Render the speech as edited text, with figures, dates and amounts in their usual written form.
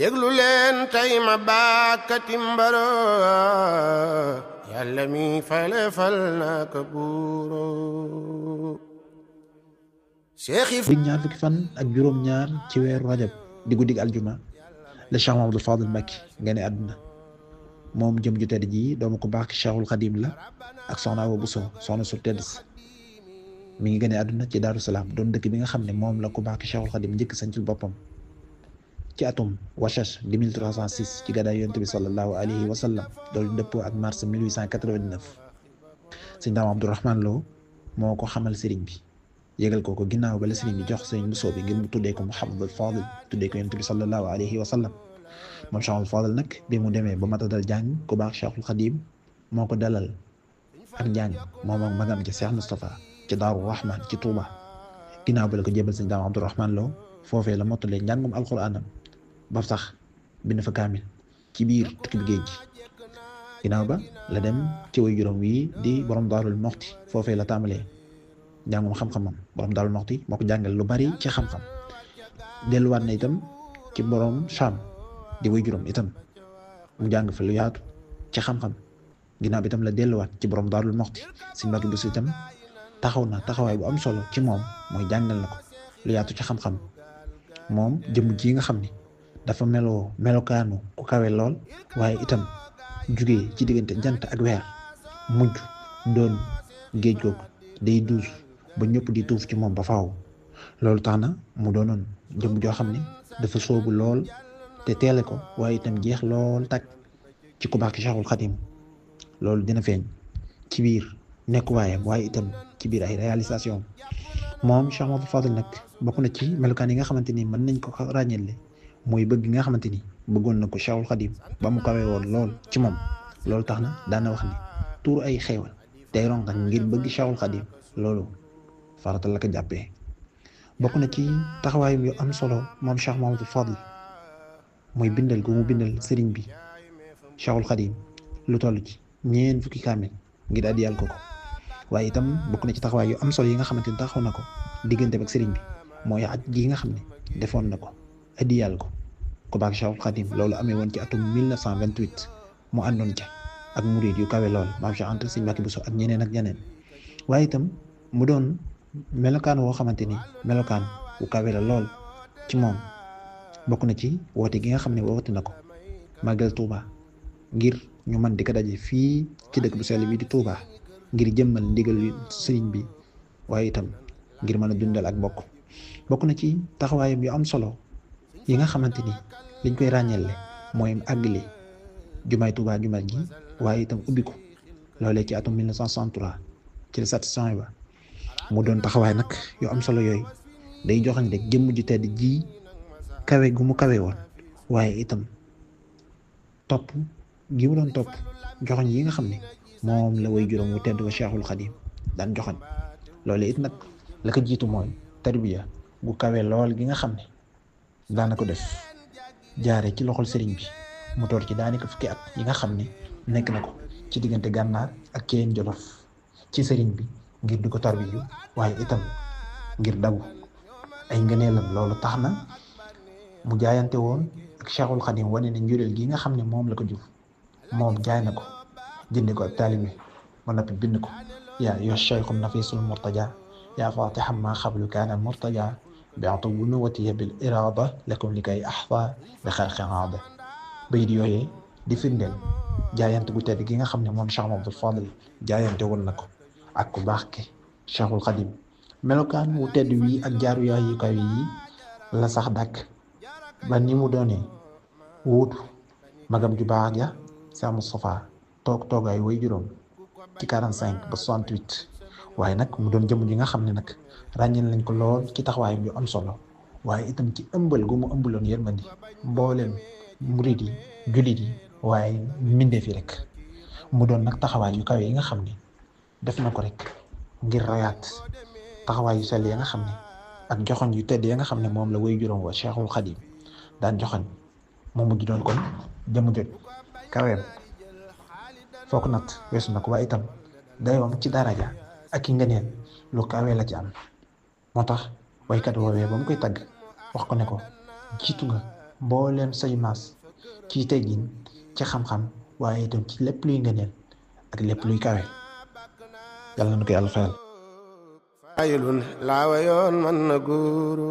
déglu leen tey ma baakati mbaro yàlla mi fale fal na ko buuro Cheikh yi ñaar fukki fan ak juróom-ñaar ci weeru rajab di guddig aljuma la Cheikh Mamadou Fadel Mbacké gane àdduna moom jëm ju tedd ji doomu ko baax Cheikhul Khadim la ak soxna Awa Bousso soxna su tedd mi ngi gane àdduna ci Daaru Salaam doon dëkk bi nga xam ne moom la ko baax Cheikhul Khadim njëkk sañcul boppam ci atum wachash di 1306 ci gàddaay yonent bi sallallahu alayhi wa sallam doolu dëppoo ak mars 1889 sëñ Daam Abdourahmane Lo moo ko xamal sëriñ bi yégal ko ginnaaw ba la sëriñ bi jox sëriñ Bousso bi ngir mu tuddee ko Mouhamadul Fadil tuddee ko yonent bi sallallahu alayhi wa sallam moom Cheikhul Fadil nag bi mu demee ba mata dal jàng ku baax Cheikhul Khadim moo ko dalal ak njàng moom ak magam ja Cheikh Moustapha ci Daaru Rahman ci Touba ginnaaw ba la ko jébal sëñ Daam Abdourahmane Lo foofee la mottalee njàngum alxuraanam ba sax bind fa kaamil ci biir tukki bi géej gi ginnaaw ba la dem ci way juróom wi di borom Daarul Muxti foofee la tàmbalee njàngum xam-xamam borom Daarul Muxti moo ko jàngal lu bari ci xam-xam delluwaat na itam ci borom Cham di way juróom itam mu jàng fa lu yaatu ci xam-xam ginnaaw bi itam la delluwaat ci borom Daarul Muxti si Mbàkke Buso itam taxaw na taxawaay bu am solo ci moom mooy jàngal na ko lu yaatu ci xam-xam moom jëmm ji nga xam ni dafa melokaanu ku kawe lool waaye itam jugee ci diggante jant ak weer mujj doon géej googu day duus ba ñëpp di tuuf ci moom ba faaw loolu tax na mu doonoon jëmm joo xam ne dafa soobu lool te teele ko waaye itam jeex lool takk ci ku baax ki Cheikhul Khadim loolu dina feeñ ci biir nekkuwaayam waaye itam ci biir ay réalisation moom Cheikh Mamadou Fadel nag bokk na ci melokaan yi nga xamante ni mën nañ ko ràññeele mooy bëgg nga xamante ni bëggoon na ko Cheikhul Khadim ba mu kawee woon lool ci moom loolu tax na daana wax ni tuur ay xeewal tey rongañ ngir bëgg Cheikhul Khadim loolu farata la ko jàppee bokk na ci taxawaayam yu am solo moom Cheikh Mamadou Fadel mooy bindal gu mu bindal sëriñ bi Cheikhul Khadim lu toll ci ñeent fukki kaamil ngir addiyal ko waaye itam bokk na ci taxawaay yu am solo yi nga xamante ni taxaw na ko diggante ak sëriñ bi mooy aj gi nga xam ne defoon na ko addiyal ko baax Cheikhul Khadim loolu amee woon ci atum 1928 mu àndoon ca ak murid yu kawe lool maam Cheikh Anta Sëñ Mbàkke Buso ak ñeneen ak ñeneen waaye itam mu doon melokaan woo xamante ni melokaan wu kawe la lool ci moom bokk na ci woote gi nga xam ne woote na ko màggal Touba ngir ñu mën di ko daje fii ci dëkk bu sell bi di Touba ngir jëmmal ndigal sëriñ bi waaye itam ngir mën a dundal ak bokk na ci taxawaayam yu am solo yi nga xamante ni liñ koy ràññeele mooy àggale jumaay Touba jumaay gi waaye itam ubbi ko loolee ci atum 1963 ci la satisfaction ba mu doon taxawaay nag yu am solo yooyu day joxañ rek jëmm ju tedd ji kawe gu mu kawe woon waaye itam topp gi mu doon topp joxañ yi nga xam ne moom la way juróom wu tedd wa Cheikhul Khadim daan joxañ loolee it nag la ko jiitu mooy tarbiya gu kawe lool gi nga xam ne daana ko def jaare ci loxol sëriñ bi mu toor ci daanaka fukki at yi nga xam ne nekk na ko ci diggante gànnaar ak Ceyeen Jolof ci sëriñ bi ngir di ko tarbiyu waaye itam ngir dabu ay ngëneelam loolu tax na mu jaayante woon ak Cheikhul Khadim wane ne njureel gi nga xam ne moom la ko jur moom jaay na ko jënde ko ak taalibe ba noppi bind ko yaa yo cheikhum nafisul murtaja yaa fatiham ma xablu kaana murtaja biatu bu nuwatiya bil irada lakum li kay ahfa bi xalqi aada bay di yooyee di firndeel jaayante gu tedd gi nga xam ne moom Cheikh Mamadou Fadel jaayante woon na ko ak ku baax ki Cheikhul Khadim melokaan wu tedd wii ak jaaru yaay yu kaw yi la sax dàkk ba ni mu doonee wuutu magam ju baax ja Cheikh Moustapha toogaay way juróom ci 45 ba 68 waaye nag mu doon jëmm ji nga xam ne nag ràññeel nañ ko lool ci taxawaayam yu am solo waaye itam ci ëmbal gu mu ëmbaloon yërmandi mbooleem murid yi jullit yi waaye mbindeef yi rek mu doon nag taxawaay yu kawe yi nga xam ne def na ko rek ngir royaat taxawaay yu sell ya nga xam ne ak joxoñ yu tedd ya nga xam ne moom la way juróom wa Cheikhul Khadim daan joxoñ moom mujj doon kon jëmm jot kaweem foog nat weesu na ko waaye itam dayoom ci daraja ak i ngëneel lu kawe la ci am moo tax waykat woowee ba mu koy tagg wax ko ne ko jiitu nga mbooleem say maas ci teggin ci xam-xam waaye itam ci lépp luy ngëneel ak lépp luy kawe yàlla na ko yàlla fayal ayilun laawa yoon man na góoru